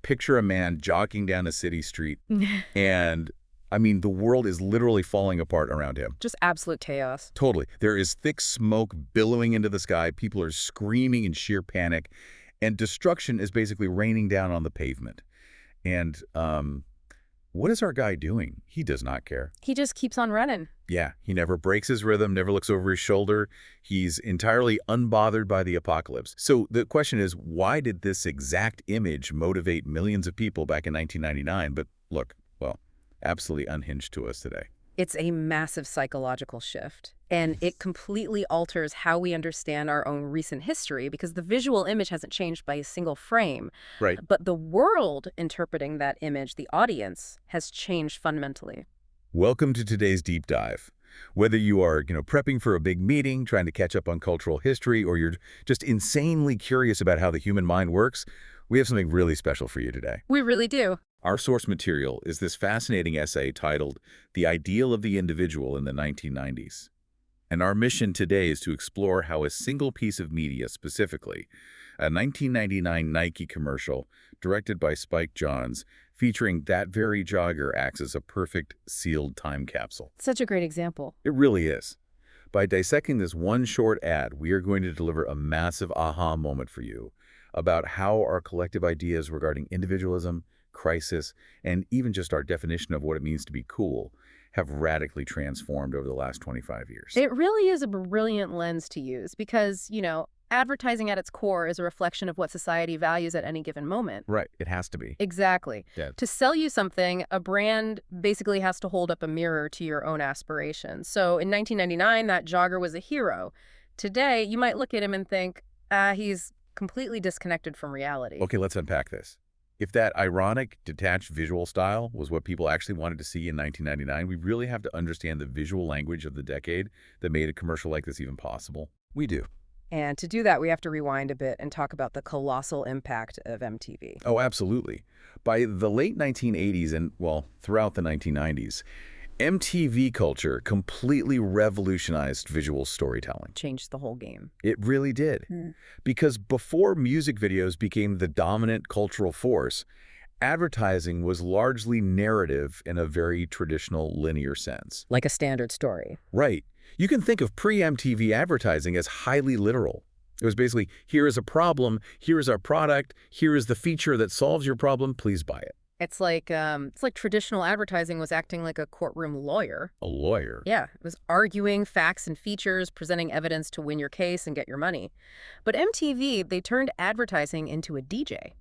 picture a man jogging down a city street, and, I mean, the world is literally falling apart around him. Just absolute chaos. Totally. There is thick smoke billowing into the sky. People are screaming in sheer panic, and destruction is basically raining down on the pavement. And what is our guy doing? He does not care. He just keeps on running. Yeah, he never breaks his rhythm, never looks over his shoulder. He's entirely unbothered by the apocalypse. So the question is, why did this exact image motivate millions of people back in 1999? But look, well, absolutely unhinged to us today. It's a massive psychological shift, and it completely alters how we understand our own recent history because the visual image hasn't changed by a single frame. Right. But the world interpreting that image, the audience, has changed fundamentally. Welcome to today's deep dive. Whether you are, prepping for a big meeting, trying to catch up on cultural history, or you're just insanely curious about how the human mind works, we have something really special for you today. We really do. Our source material is this fascinating essay titled The Ideal of the Individual in the 1990s. And our mission today is to explore how a single piece of media, specifically a 1999 Nike commercial directed by Spike Jonze, featuring that very jogger, acts as a perfect sealed time capsule. Such a great example. It really is. By dissecting this one short ad, we are going to deliver a massive aha moment for you about how our collective ideas regarding individualism, crisis, and even just our definition of what it means to be cool have radically transformed over the last 25 years. It really is a brilliant lens to use because, advertising at its core is a reflection of what society values at any given moment. Right. It has to be. Exactly. Yeah. To sell you something, a brand basically has to hold up a mirror to your own aspirations. So in 1999, that jogger was a hero. Today, you might look at him and think, he's completely disconnected from reality. Okay, let's unpack this. If that ironic, detached visual style was what people actually wanted to see in 1999, we really have to understand the visual language of the decade that made a commercial like this even possible. We do. And to do that, we have to rewind a bit and talk about the colossal impact of MTV. Oh, absolutely. By the late 1980s and, well, throughout the 1990s, MTV culture completely revolutionized visual storytelling. Changed the whole game. It really did. Because before music videos became the dominant cultural force, advertising was largely narrative in a very traditional linear sense. Like a standard story. Right. You can think of pre-MTV advertising as highly literal. It was basically, here is a problem, here is our product, here is the feature that solves your problem, please buy it. It's like traditional advertising was acting like a courtroom lawyer. A lawyer? Yeah, it was arguing facts and features, presenting evidence to win your case and get your money. But MTV, they turned advertising into a DJ.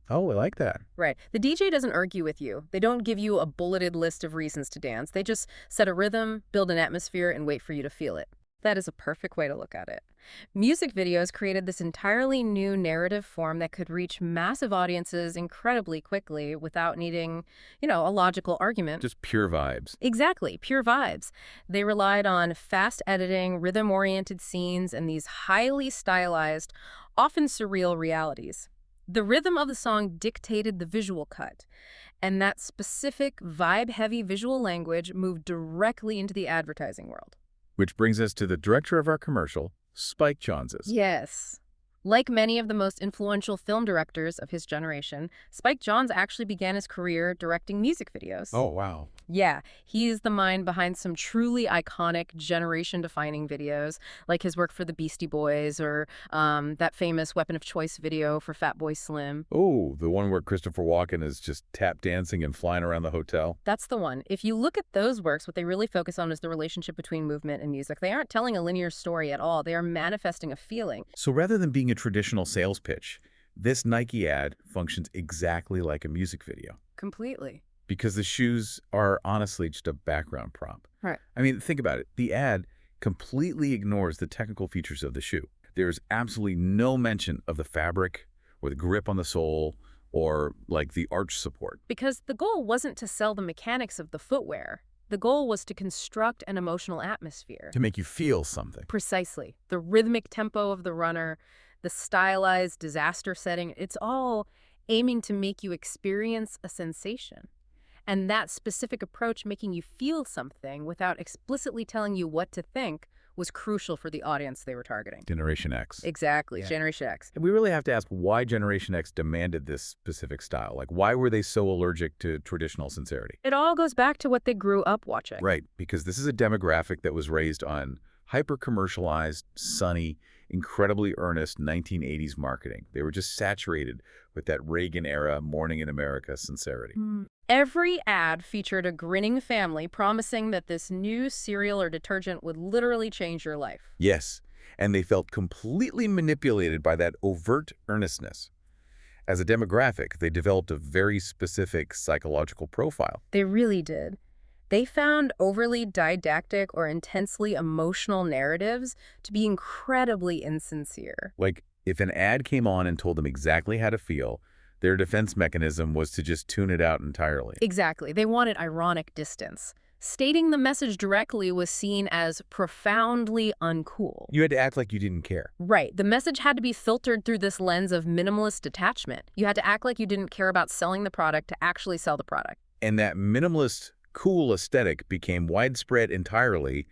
Oh, I like that. Right. The DJ doesn't argue with you. They don't give you a bulleted list of reasons to dance. They just set a rhythm, build an atmosphere, and wait for you to feel it. That is a perfect way to look at it. Music videos created this entirely new narrative form that could reach massive audiences incredibly quickly without needing, a logical argument. Just pure vibes. Exactly, pure vibes. They relied on fast editing, rhythm-oriented scenes, and these highly stylized, often surreal realities. The rhythm of the song dictated the visual cut, and that specific vibe-heavy visual language moved directly into the advertising world. Which brings us to the director of our commercial, Spike Jonze. Yes. Like many of the most influential film directors of his generation, Spike Jonze actually began his career directing music videos. Oh, wow. Yeah, he's the mind behind some truly iconic, generation-defining videos, like his work for the Beastie Boys or that famous Weapon of Choice video for Fatboy Slim. Oh, the one where Christopher Walken is just tap dancing and flying around the hotel? That's the one. If you look at those works, what they really focus on is the relationship between movement and music. They aren't telling a linear story at all. They are manifesting a feeling. So rather than being a traditional sales pitch, this Nike ad functions exactly like a music video. Completely. Because the shoes are honestly just a background prop. Right. I mean, think about it. The ad completely ignores the technical features of the shoe. There's absolutely no mention of the fabric or the grip on the sole or like the arch support. Because the goal wasn't to sell the mechanics of the footwear. The goal was to construct an emotional atmosphere. To make you feel something. Precisely. The rhythmic tempo of the runner, the stylized disaster setting, it's all aiming to make you experience a sensation. And that specific approach, making you feel something without explicitly telling you what to think, was crucial for the audience they were targeting. Generation X. Exactly, Yeah. Generation X. And we really have to ask why Generation X demanded this specific style. Like, why were they so allergic to traditional sincerity? It all goes back to what they grew up watching. Right, because this is a demographic that was raised on hyper-commercialized, sunny, incredibly earnest 1980s marketing. They were just saturated with that Reagan-era Morning in America sincerity. Every ad featured a grinning family promising that this new cereal or detergent would literally change your life. Yes, and they felt completely manipulated by that overt earnestness. As a demographic, they developed a very specific psychological profile. They really did. They found overly didactic or intensely emotional narratives to be incredibly insincere. Like, if an ad came on and told them exactly how to feel, their defense mechanism was to just tune it out entirely. Exactly. They wanted ironic distance. Stating the message directly was seen as profoundly uncool. You had to act like you didn't care. Right. The message had to be filtered through this lens of minimalist detachment. You had to act like you didn't care about selling the product to actually sell the product. And that minimalist, cool aesthetic became widespread entirely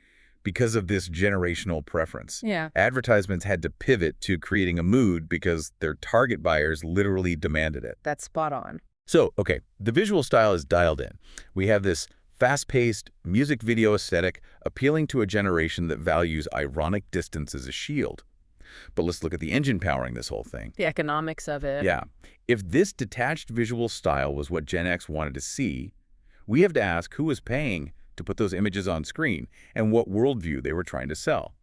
because of this generational preference. Yeah. Advertisements had to pivot to creating a mood because their target buyers literally demanded it. That's spot on. So, okay, the visual style is dialed in. We have this fast-paced music video aesthetic appealing to a generation that values ironic distance as a shield. But let's look at the engine powering this whole thing. The economics of it. Yeah. If this detached visual style was what Gen X wanted to see, we have to ask who was paying to put those images on screen and what worldview they were trying to sell.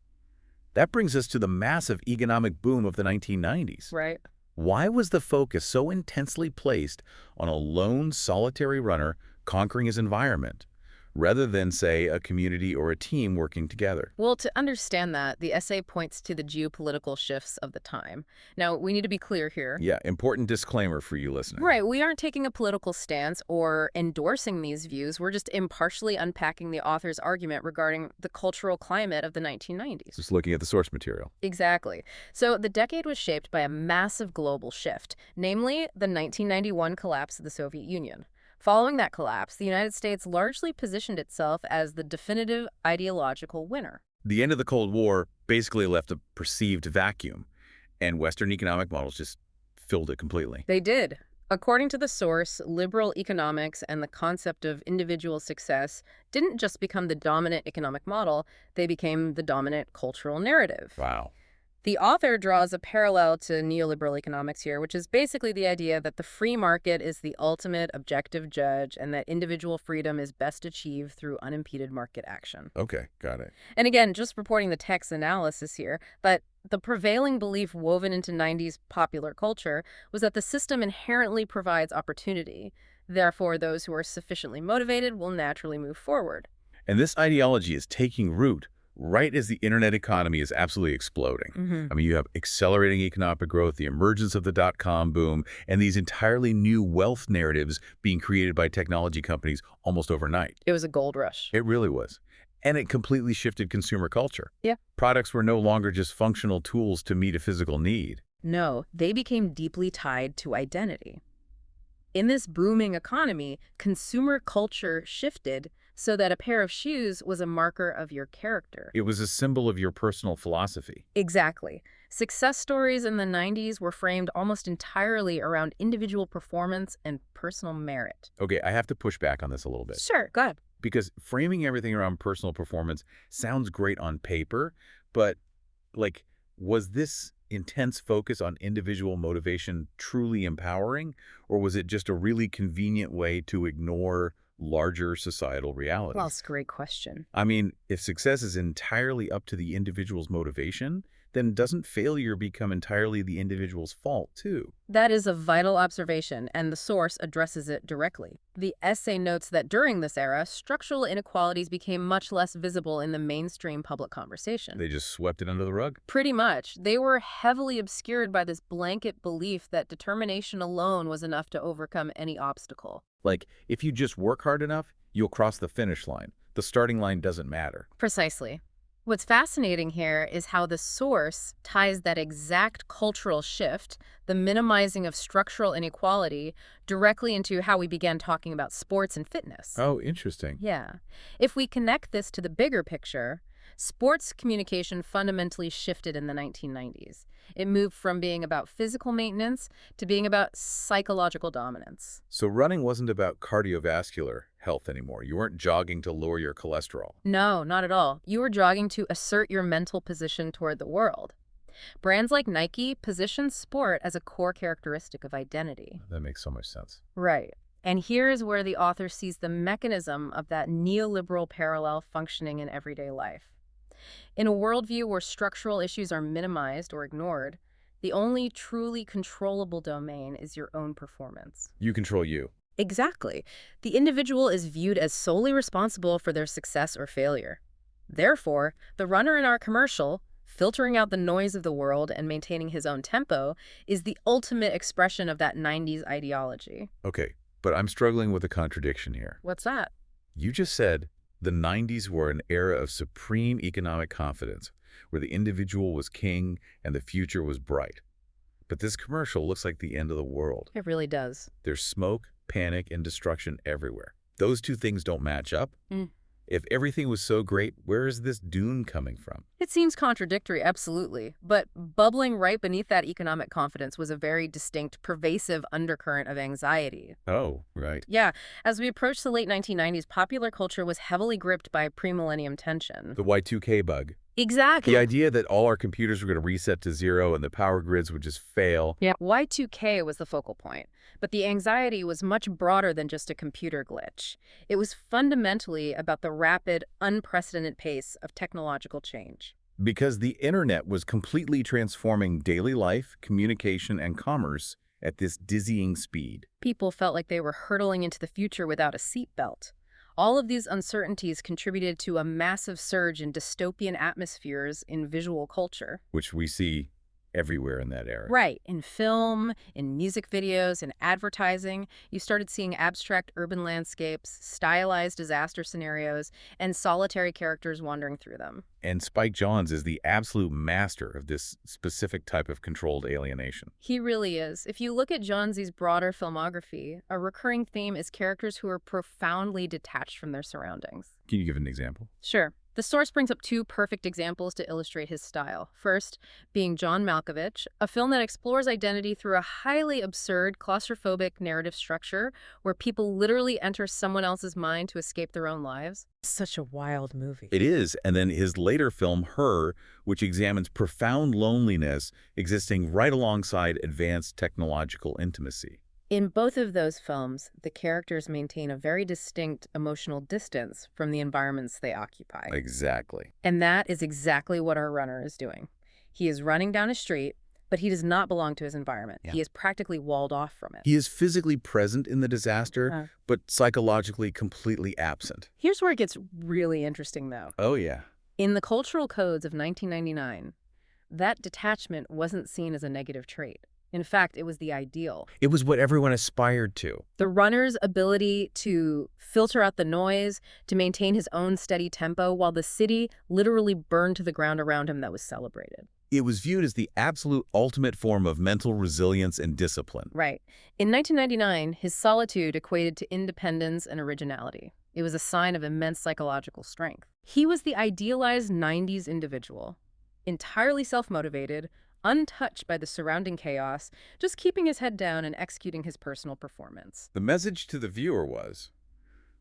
That brings us to the massive economic boom of the 1990s. Right. Why was the focus so intensely placed on a lone, solitary runner conquering his environment, rather than, say, a community or a team working together? Well, to understand that, the essay points to the geopolitical shifts of the time. Now, we need to be clear here. Yeah, important disclaimer for you listening. Right, we aren't taking a political stance or endorsing these views. We're just impartially unpacking the author's argument regarding the cultural climate of the 1990s. Just looking at the source material. Exactly. So the decade was shaped by a massive global shift, namely the 1991 collapse of the Soviet Union. Following that collapse, the United States largely positioned itself as the definitive ideological winner. The end of the Cold War basically left a perceived vacuum, and Western economic models just filled it completely. They did. According to the source, liberal economics and the concept of individual success didn't just become the dominant economic model, they became the dominant cultural narrative. Wow. The author draws a parallel to neoliberal economics here, which is basically the idea that the free market is the ultimate objective judge and that individual freedom is best achieved through unimpeded market action. Okay, got it. And again, just reporting the text analysis here, but the prevailing belief woven into 90s popular culture was that the system inherently provides opportunity. Therefore, those who are sufficiently motivated will naturally move forward. And this ideology is taking root right as the internet economy is absolutely exploding. I mean, you have accelerating economic growth, the emergence of the dot-com boom, and these entirely new wealth narratives being created by technology companies almost overnight. It was a gold rush. It really was. And it completely shifted consumer culture. Yeah. Products were no longer just functional tools to meet a physical need. No, they became deeply tied to identity. In this booming economy, consumer culture shifted so that a pair of shoes was a marker of your character. It was a symbol of your personal philosophy. Exactly. Success stories in the 90s were framed almost entirely around individual performance and personal merit. Okay, I have to push back on this a little bit. Sure, go ahead. Because framing everything around personal performance sounds great on paper, but, like, was this intense focus on individual motivation truly empowering, or was it just a really convenient way to ignore larger societal realities? Well, it's a great question. I mean, if success is entirely up to the individual's motivation, then doesn't failure become entirely the individual's fault, too? That is a vital observation, and the source addresses it directly. The essay notes that during this era, structural inequalities became much less visible in the mainstream public conversation. They just swept it under the rug? Pretty much. They were heavily obscured by this blanket belief that determination alone was enough to overcome any obstacle. Like, if you just work hard enough, you'll cross the finish line. The starting line doesn't matter. Precisely. What's fascinating here is how the source ties that exact cultural shift, the minimizing of structural inequality, directly into how we began talking about sports and fitness. Oh, interesting. Yeah. If we connect this to the bigger picture, Sports communication fundamentally shifted in the 1990s. It moved from being about physical maintenance to being about psychological dominance. So running wasn't about cardiovascular health anymore. You weren't jogging to lower your cholesterol. No, not at all. You were jogging to assert your mental position toward the world. Brands like Nike position sport as a core characteristic of identity. That makes so much sense. Right. And here's where the author sees the mechanism of that neoliberal parallel functioning in everyday life. In a worldview where structural issues are minimized or ignored, the only truly controllable domain is your own performance. You control you. Exactly. The individual is viewed as solely responsible for their success or failure. Therefore, the runner in our commercial, filtering out the noise of the world and maintaining his own tempo, is the ultimate expression of that 90s ideology. Okay, but I'm struggling with a contradiction here. What's that? You just said the 90s were an era of supreme economic confidence, where the individual was king and the future was bright. But this commercial looks like the end of the world. It really does. There's smoke, panic, and destruction everywhere. Those two things don't match up. If everything was so great, where is this dune coming from? It seems contradictory, absolutely. But bubbling right beneath that economic confidence was a very distinct, pervasive undercurrent of anxiety. Oh, right. Yeah, as we approached the late 1990s, popular culture was heavily gripped by pre-millennium tension. The Y2K bug. Exactly. The idea that all our computers were going to reset to zero and the power grids would just fail. Yeah, Y2K was the focal point, but the anxiety was much broader than just a computer glitch. It was fundamentally about the rapid, unprecedented pace of technological change. Because the internet was completely transforming daily life, communication, and commerce at this dizzying speed. People felt like they were hurtling into the future without a seatbelt. All of these uncertainties contributed to a massive surge in dystopian atmospheres in visual culture. Which we see everywhere in that era. Right. In film, in music videos, in advertising, you started seeing abstract urban landscapes, stylized disaster scenarios, and solitary characters wandering through them. And Spike Jonze is the absolute master of this specific type of controlled alienation. He really is. If you look at Jonze's broader filmography, a recurring theme is characters who are profoundly detached from their surroundings. Can you give an example? Sure. The source brings up two perfect examples to illustrate his style. First, being John Malkovich, a film that explores identity through a highly absurd, claustrophobic narrative structure where people literally enter someone else's mind to escape their own lives. Such a wild movie. It is, and then his later film, Her, which examines profound loneliness existing right alongside advanced technological intimacy. In both of those films, the characters maintain a very distinct emotional distance from the environments they occupy. Exactly. And that is exactly what our runner is doing. He is running down a street, but he does not belong to his environment. Yeah. He is practically walled off from it. He is physically present in the disaster, but psychologically completely absent. Here's where it gets really interesting, though. Oh, yeah. In the cultural codes of 1999, that detachment wasn't seen as a negative trait. In fact, it was the ideal. It was what everyone aspired to. The runner's ability to filter out the noise, to maintain his own steady tempo, while the city literally burned to the ground around him, that was celebrated. It was viewed as the absolute ultimate form of mental resilience and discipline. Right. In 1999, his solitude equated to independence and originality. It was a sign of immense psychological strength. He was the idealized 90s individual, entirely self-motivated, untouched by the surrounding chaos, just keeping his head down and executing his personal performance. The message to the viewer was,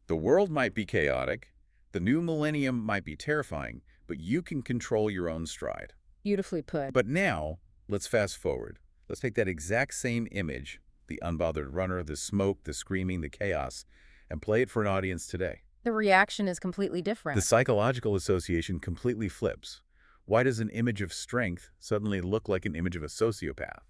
the world might be chaotic, the new millennium might be terrifying, but you can control your own stride. Beautifully put. But now, let's fast forward. Let's take that exact same image, the unbothered runner, the smoke, the screaming, the chaos, and play it for an audience today. The reaction is completely different. The psychological association completely flips. Why does an image of strength suddenly look like an image of a sociopath?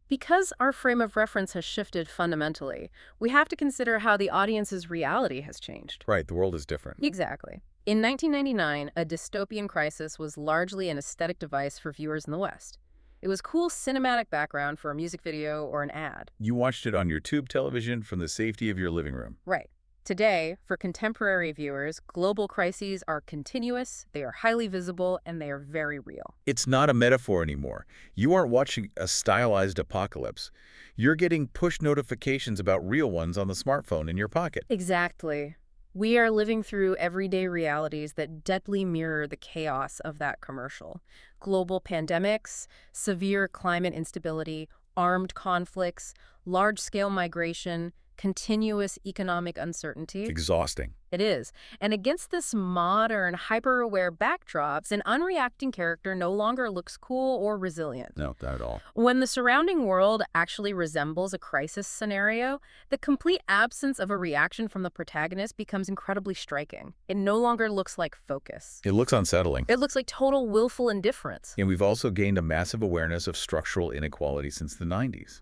Because our frame of reference has shifted fundamentally, we have to consider how the audience's reality has changed. Right, the world is different. Exactly. In 1999, a dystopian crisis was largely an aesthetic device for viewers in the West. It was cool cinematic background for a music video or an ad. You watched it on your tube television from the safety of your living room. Right. Today, for contemporary viewers, global crises are continuous, they are highly visible, and they are very real. It's not a metaphor anymore. You aren't watching a stylized apocalypse. You're getting push notifications about real ones on the smartphone in your pocket. Exactly. We are living through everyday realities that deadly mirror the chaos of that commercial. Global pandemics, severe climate instability, armed conflicts, large-scale migration, continuous economic It's uncertainty. exhausting. It is. And against this modern, hyper-aware backdrops, an unreacting character no longer looks cool or resilient. No, not at all. When the surrounding world actually resembles a crisis scenario, the complete absence of a reaction from the protagonist becomes incredibly striking. It no longer looks like focus. It looks unsettling. It looks like total willful indifference. And we've also gained a massive awareness of structural inequality since the 90s.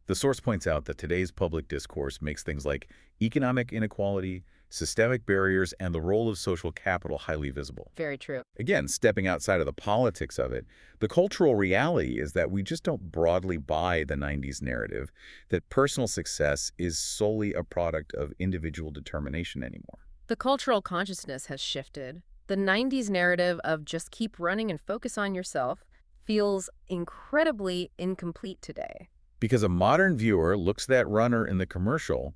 The source points out that today's public discourse makes things like economic inequality, systemic barriers, and the role of social capital highly visible. Very true. Again, stepping outside of the politics of it, the cultural reality is that we just don't broadly buy the 90s narrative that personal success is solely a product of individual determination anymore. The cultural consciousness has shifted. The 90s narrative of just keep running and focus on yourself feels incredibly incomplete today. Because a modern viewer looks at that runner in the commercial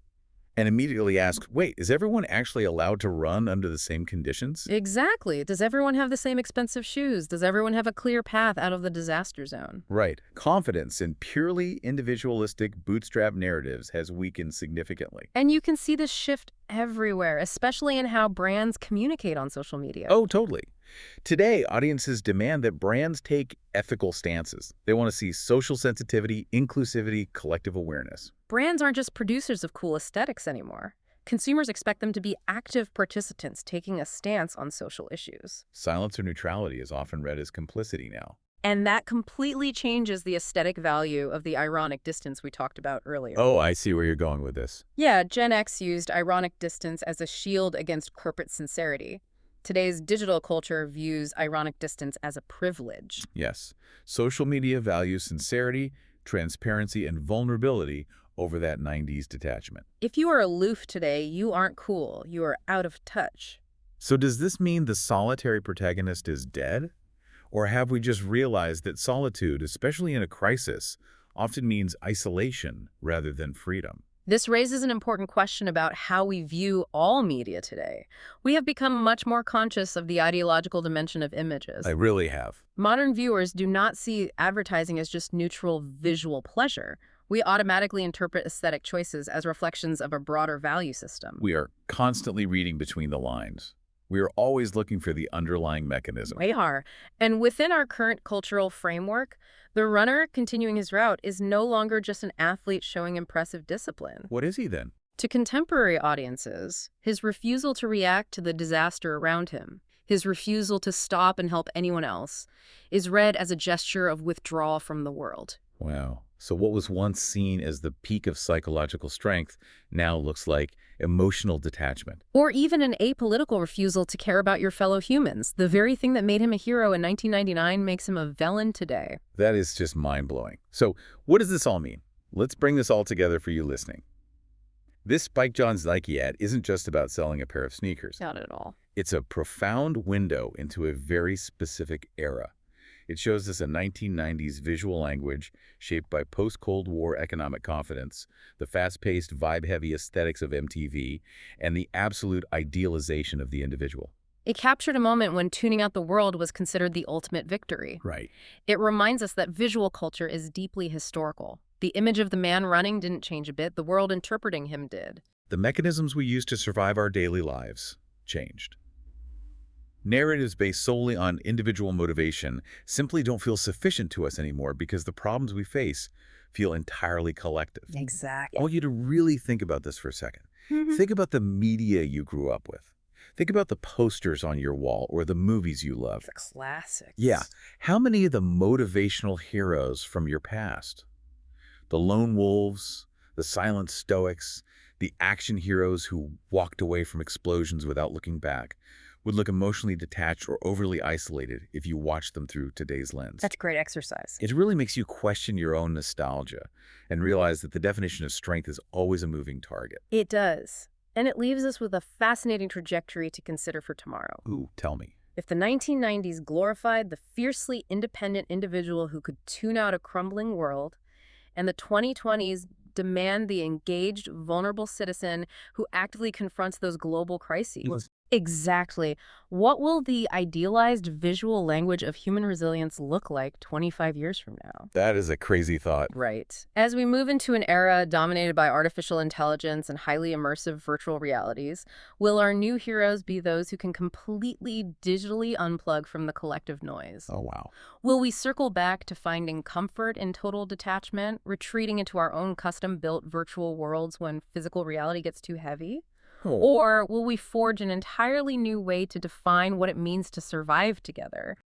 and immediately asks, wait, is everyone actually allowed to run under the same conditions? Exactly. Does everyone have the same expensive shoes? Does everyone have a clear path out of the disaster zone? Right. Confidence in purely individualistic bootstrap narratives has weakened significantly. And you can see this shift everywhere, especially in how brands communicate on social media. Oh, totally. Today, audiences demand that brands take ethical stances. They want to see social sensitivity, inclusivity, collective awareness. Brands aren't just producers of cool aesthetics anymore. Consumers expect them to be active participants taking a stance on social issues. Silence or neutrality is often read as complicity now. And that completely changes the aesthetic value of the ironic distance we talked about earlier. Oh, I see where you're going with this. Yeah, Gen X used ironic distance as a shield against corporate sincerity. Today's digital culture views ironic distance as a privilege. Yes, social media values sincerity, transparency, and vulnerability over that 90s detachment. If you are aloof today, you aren't cool. You are out of touch. So does this mean the solitary protagonist is dead? Or have we just realized that solitude, especially in a crisis, often means isolation rather than freedom? This raises an important question about how we view all media today. We have become much more conscious of the ideological dimension of images. I really have. Modern viewers do not see advertising as just neutral visual pleasure. We automatically interpret aesthetic choices as reflections of a broader value system. We are constantly reading between the lines. We are always looking for the underlying mechanism. We are. And within our current cultural framework, the runner continuing his route is no longer just an athlete showing impressive discipline. What is he then? To contemporary audiences, his refusal to react to the disaster around him, his refusal to stop and help anyone else, is read as a gesture of withdrawal from the world. Wow. So what was once seen as the peak of psychological strength now looks like emotional detachment. Or even an apolitical refusal to care about your fellow humans. The very thing that made him a hero in 1999 makes him a villain today. That is just mind-blowing. So what does this all mean? Let's bring this all together for you listening. This Spike Jonze Nike ad isn't just about selling a pair of sneakers. Not at all. It's a profound window into a very specific era. It shows us a 1990s visual language shaped by post-Cold War economic confidence, the fast-paced, vibe-heavy aesthetics of MTV, and the absolute idealization of the individual. It captured a moment when tuning out the world was considered the ultimate victory. Right. It reminds us that visual culture is deeply historical. The image of the man running didn't change a bit. The world interpreting him did. The mechanisms we use to survive our daily lives changed. Narratives based solely on individual motivation simply don't feel sufficient to us anymore because the problems we face feel entirely collective. Exactly. I want you to really think about this for a second. Think about the media you grew up with. Think about the posters on your wall or the movies you love. The classics. Yeah. How many of the motivational heroes from your past? The lone wolves, the silent stoics, the action heroes who walked away from explosions without looking back would look emotionally detached or overly isolated if you watched them through today's lens. That's great exercise. It really makes you question your own nostalgia and realize that the definition of strength is always a moving target. It does. And it leaves us with a fascinating trajectory to consider for tomorrow. Ooh, tell me. If the 1990s glorified the fiercely independent individual who could tune out a crumbling world, and the 2020s demand the engaged, vulnerable citizen who actively confronts those global crises. Exactly. What will the idealized visual language of human resilience look like 25 years from now? That is a crazy thought. Right. As we move into an era dominated by artificial intelligence and highly immersive virtual realities, will our new heroes be those who can completely digitally unplug from the collective noise? Oh, wow. Will we circle back to finding comfort in total detachment, retreating into our own custom-built virtual worlds when physical reality gets too heavy? Oh. Or will we forge an entirely new way to define what it means to survive together?